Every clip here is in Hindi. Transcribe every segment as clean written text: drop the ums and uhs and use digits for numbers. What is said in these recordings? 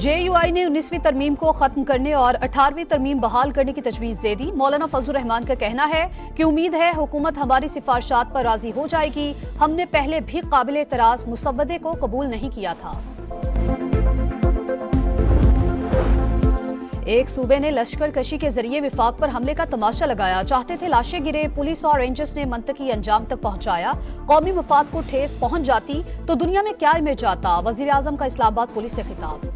JUI ने 19वीं तरमीम को खत्म करने और 18वीं तरमीम बहाल करने की तजवीज दे दी। मौलाना फजलुर रहमान का कहना है कि उम्मीद है हुकूमत हमारी सिफारिशात पर राजी हो जाएगी। हमने पहले भी काबिल एतराज मुसव्वदे को कबूल नहीं किया था। एक सूबे ने लश्कर कशी के जरिए विफाक पर हमले का तमाशा लगाया। चाहते थे लाशें गिरे, पुलिस और रेंजर्स ने मंतकी अंजाम तक पहुंचाया। कौमी मफाद को ठेस पहुंच जाती तो दुनिया में क्या इमेज आता। वजीर आजम का इस्लामाबाद पुलिस से खिताब।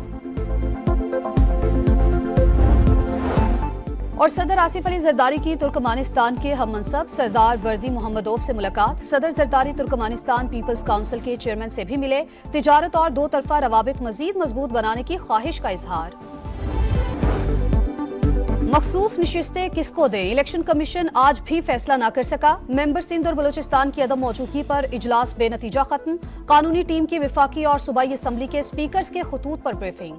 और सदर आसिफ अली जरदारी की तुर्कमानिस्तान के हममनसब सरदार बर्दी मोहम्मदोव से मुलाकात। सदर जरदारी तुर्कमानिस्तान पीपल्स काउंसिल के चेयरमैन से भी मिले। तिजारत और दो तरफा रवाबित मजीद मजबूत बनाने की ख्वाहिश का इजहार। मखसूस नशिस्तें किसको दें, इलेक्शन कमीशन आज भी फैसला न कर सका। मेंबर सिंध और बलोचिस्तान की अदम मौजूदगी पर इजलास बेनतीजा खत्म। कानूनी टीम की विफाकी और सूबाई असम्बली के स्पीकर्स के खतूत पर ब्रीफिंग।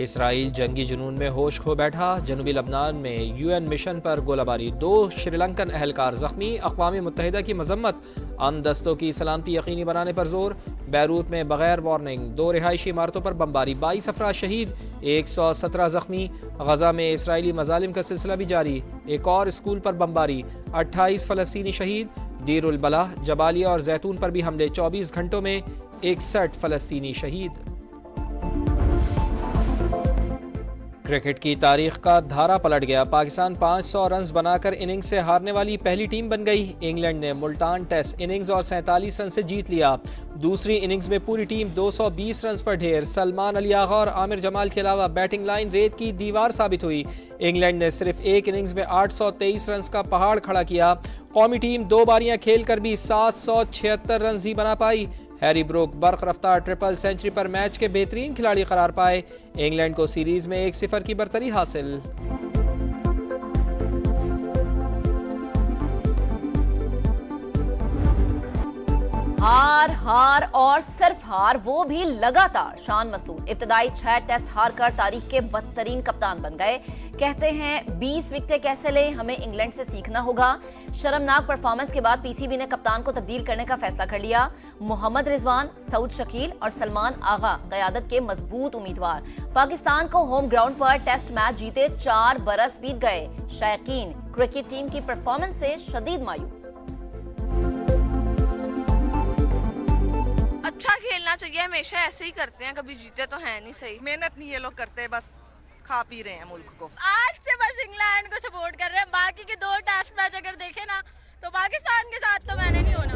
इसराइल जंगी जुनून में होश खो बैठा। जनूबी लबनान में UN मिशन पर गोलाबारी, 2 श्रीलंकन अहलकार जख्मी। अक़वाम मुत्तहिदा की मजम्मत, अमन दस्तों की सलामती यकीनी बनाने पर जोर। बैरूत में बगैर वार्निंग 2 रिहायशी इमारतों पर बमबारी, 22 अफराद शहीद, 117 जख्मी। गजा में इसराइली मजालिम का सिलसिला भी जारी। एक और स्कूल पर बमबारी, 28 फलस्तीनी शहीद। दीर उल बलाह, जबालिया और जैतून पर भी हमले, 24 घंटों में 61 फलस्तीनी शहीद। क्रिकेट की तारीख का धारा पलट गया। पाकिस्तान 500 रन्स बनाकर इनिंग्स से हारने वाली पहली टीम बन गई। इंग्लैंड ने मुल्तान टेस्ट इनिंग्स और 47 रन से जीत लिया। दूसरी इनिंग्स में पूरी टीम 220 रन पर ढेर। सलमान अली आगा और आमिर जमाल के अलावा बैटिंग लाइन रेत की दीवार साबित हुई। इंग्लैंड ने सिर्फ एक इनिंग्स में 823 रन का पहाड़ खड़ा किया। कौमी टीम 2 बारियां खेलकर भी 776 रन ही बना पाई। हैरी ब्रूक बर्क रफ्तार ट्रिपल सेंचुरी पर मैच के बेहतरीन खिलाड़ी करार पाए। इंग्लैंड को सीरीज में 1-0 की बरतरी हासिल। हार हार और सिर्फ हार, वो भी लगातार। शान मसूद इब्तदाई 6 टेस्ट हार कर तारीख के बदतरीन कप्तान बन गए। कहते हैं 20 विकेटें कैसे लें, हमें इंग्लैंड से सीखना होगा। शर्मनाक परफॉर्मेंस के बाद PCB ने कप्तान को तब्दील करने का फैसला कर लिया। मोहम्मद रिजवान, सऊद शकील और सलमान आगा क़यादत के मजबूत उम्मीदवार। पाकिस्तान को होम ग्राउंड पर टेस्ट मैच जीते 4 बरस बीत गए। शायकीन क्रिकेट टीम की परफॉर्मेंस से शदीद मायूस। अच्छा खेलना चाहिए, हमेशा ऐसे ही करते हैं, कभी जीते तो है नहीं। सही मेहनत नहीं ये लोग करते, बस खा पी रहे हैं मुल्क को। आज से बस इंग्लैंड को सपोर्ट कर रहे हैं। बाकी के 2 टेस्ट मैच अगर देखे ना तो पाकिस्तान के साथ तो मैंने नहीं होना।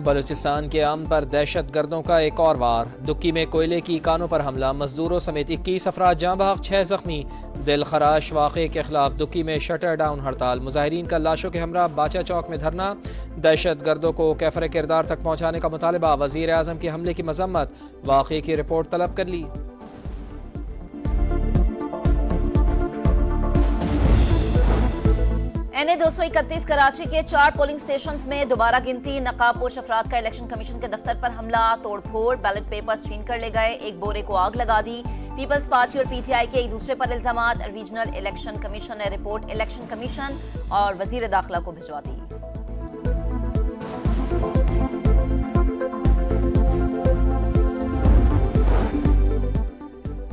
बलूचिस्तान के अमन पर दहशत गर्दों का एक और वार। दुक्की में कोयले की कानों पर हमला, मजदूरों समेत 21 अफराद जाँ बहक, 6 जख्मी। दिल खराश वाक़े के खिलाफ दुक्की में शटर डाउन हड़ताल। मुजाहिरीन का लाशों के हमरा बाचा चौक में धरना। दहशत गर्दों को कैफर किरदार तक पहुँचाने का मुतालबा। वज़ीर आज़म के हमले की मजम्मत। वाक़े की रिपोर्ट तलब कर ली। NA 231 कराची के 4 पोलिंग स्टेशंस में दोबारा गिनती। नकाबपोश अफराद का इलेक्शन कमीशन के दफ्तर पर हमला, तोड़फोड़, बैलेट पेपर्स छीन कर ले गए, एक बोरे को आग लगा दी। पीपल्स पार्टी और PTI के एक दूसरे पर इल्जामात। रीजनल इलेक्शन कमीशन ने रिपोर्ट इलेक्शन कमीशन और वजीर दाखिला को भिजवा दी।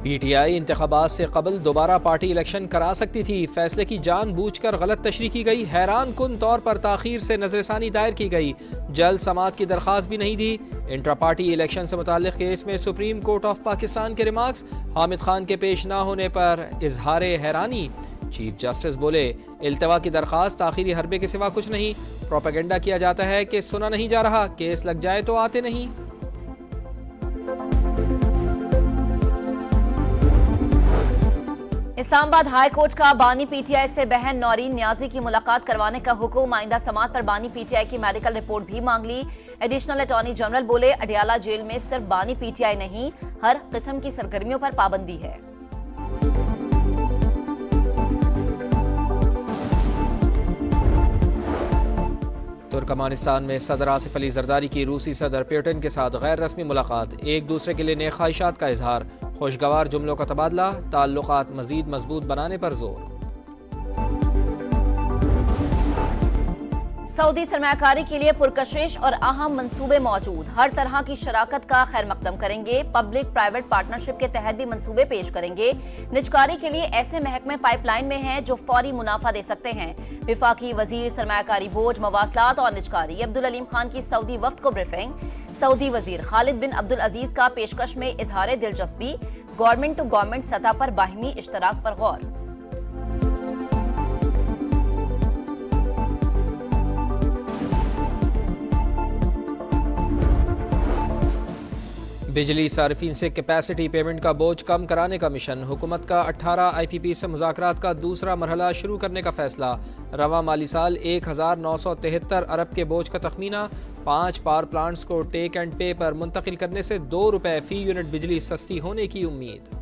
PTI इंतखाबात से कबल दोबारा पार्टी इलेक्शन करा सकती थी। फैसले की जानबूझकर गलत तशरीह की गई। हैरान कुन तौर पर ताखीर से नजरसानी दायर की गई। जल्द समाअत की दरख्वास्त भी नहीं दी। इंट्रा पार्टी इलेक्शन से मुताल्लिक केस में सुप्रीम कोर्ट ऑफ पाकिस्तान के रिमार्क्स। हामिद खान के पेश ना होने पर इजहार हैरानी। चीफ जस्टिस बोले, इल्तवा की दरख्वास्त आखिरी हरबे के सिवा कुछ नहीं। प्रोपेगेंडा किया जाता है कि सुना नहीं जा रहा, केस लग जाए तो आते नहीं। इस्लामाबाद हाई कोर्ट का बानी PTI से बहन नौरीन न्याजी की मुलाकात करवाने का हुक्म। आइंदा समाअत पर बानी PTI की मेडिकल रिपोर्ट भी मांग ली। एडिशनल अटॉर्नी जनरल बोले, अडियाला जेल में सिर्फ बानी PTI नहीं, हर किस्म की सरगर्मियों पर पाबंदी है। तुर्कमानिस्तान में सदर आसिफ अली जरदारी की रूसी सदर पुतिन के साथ गैर रस्मी मुलाकात। एक दूसरे के लिए नेक ख्वाहिशात का इजहार। खुशगवार जुमलों का तबादला। ताल्लुकात मजीद मजबूत बनाने पर जोर। सऊदी सरमायाकारी के लिए पुरकशिश और अहम मंसूबे मौजूद, हर तरह की शराकत का खैर मकदम करेंगे। पब्लिक प्राइवेट पार्टनरशिप के तहत भी मंसूबे पेश करेंगे। निजकारी के लिए ऐसे महकमे पाइपलाइन में हैं जो फौरी मुनाफा दे सकते हैं। विफाकी वजीर सरमायाकारी बोर्ड, मवासलात और निजकारी अब्दुल अलीम खान की सऊदी वफ्द को ब्रीफिंग। सऊदी वजीर खालिद बिन अब्दुल अजीज का पेशकश में इजहार दिलचस्पी। गवर्नमेंट टू गवर्नमेंट सतह पर बाहिमी इश्तराक पर गौर। बिजली सार्फिन से कैपेसिटी पेमेंट का बोझ कम कराने का मिशन। हुकूमत का 18 IPP से मुज़ाकरात का दूसरा मरहला शुरू करने का फैसला। रवां माली साल 1973 अरब के बोझ का तखमीना। 5 पावर प्लांट्स को टेक एंड पे पर मुंतकिल करने से ₹2 फी यूनिट बिजली सस्ती होने की उम्मीद।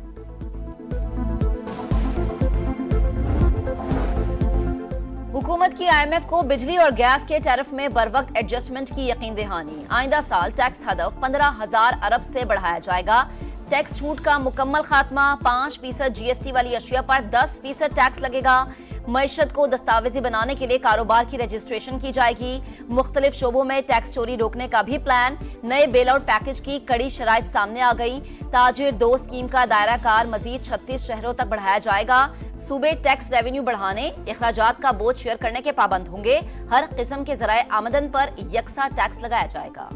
हुकूमत की IMF को बिजली और गैस के टैरिफ में बरवक्त एडजस्टमेंट की यकीन दहानी। आइंदा साल टैक्स हदफ 15,000 अरब से बढ़ाया जाएगा। टैक्स छूट का मुकम्मल खात्मा। 5% GST वाली अशिया पर 10% टैक्स लगेगा। मईशत को दस्तावेजी बनाने के लिए कारोबार की रजिस्ट्रेशन की जाएगी। मुख्तलिफ शोबों में टैक्स चोरी रोकने का भी प्लान। नए बेल आउट पैकेज की कड़ी शराइत सामने आ गई। ताजिर 2 स्कीम का दायरा कार मजीद 36 शहरों तक बढ़ाया जाएगा। सूबे टैक्स रेवेन्यू बढ़ाने, अखराजात का बोझ शेयर करने के पाबंद होंगे। हर किस्म के जराए आमदन पर यकसा टैक्स लगाया जाएगा।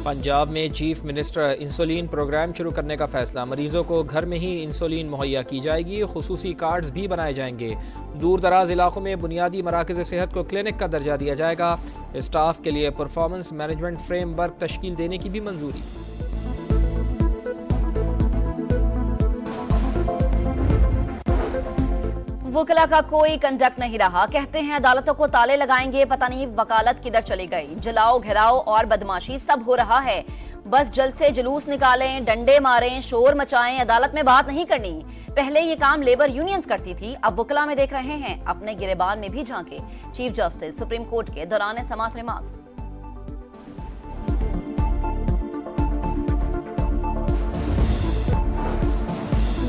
पंजाब में चीफ मिनिस्टर इंसुलिन प्रोग्राम शुरू करने का फैसला। मरीजों को घर में ही इंसुलिन मुहैया की जाएगी। खुसूसी कार्ड्स भी बनाए जाएंगे। दूर दराज इलाकों में बुनियादी मराकज़ सेहत को क्लिनिक का दर्जा दिया जाएगा। स्टाफ के लिए परफॉर्मेंस मैनेजमेंट फ्रेमवर्क तश्कील देने की भी मंजूरी। वकला का कोई कंडक्ट नहीं रहा। कहते हैं अदालतों को ताले लगाएंगे, पता नहीं वकालत किधर चली गई। जलाओ, घेराव और बदमाशी सब हो रहा है। बस जल्द से जुलूस निकालें, डंडे मारें, शोर मचाएं, अदालत में बात नहीं करनी। पहले ये काम लेबर यूनियंस करती थी, अब वकला में देख रहे हैं अपने गिरेबान में भी झांके। चीफ जस्टिस सुप्रीम कोर्ट के दौरान समाअत रिमार्क्स।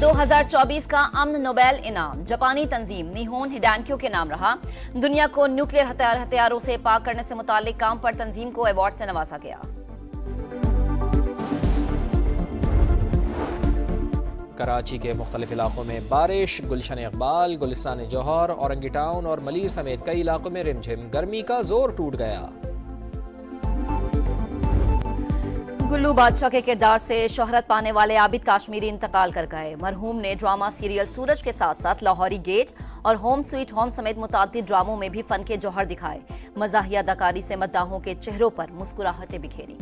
2024 का अमन नोबेल इनाम जापानी तंजीम निहोन हिडांक्यो के नाम रहा। दुनिया को न्यूक्लियर हथियारों से पाक करने से मुताल्लिक काम पर तंजीम को अवार्ड से नवाजा गया। कराची के मुख्तलिफ इलाकों में बारिश। गुलशन इकबाल, गुलिस्तान जौहर, औरंगी टाउन और मलीर समेत कई इलाकों में रिमझिम। गर्मी का जोर टूट गया। गुल्लू बादशाह के किरदार से शोहरत पाने वाले आबिद काश्मीरी इंतकाल कर गए। मरहूम ने ड्रामा सीरियल सूरज के साथ साथ लाहौरी गेट और होम स्वीट होम समेत मुताद्दिद ड्रामों में भी फन के जौहर दिखाए। मज़ाहिया अदाकारी से मद्दाहों के चेहरों पर मुस्कुराहटें बिखेरी।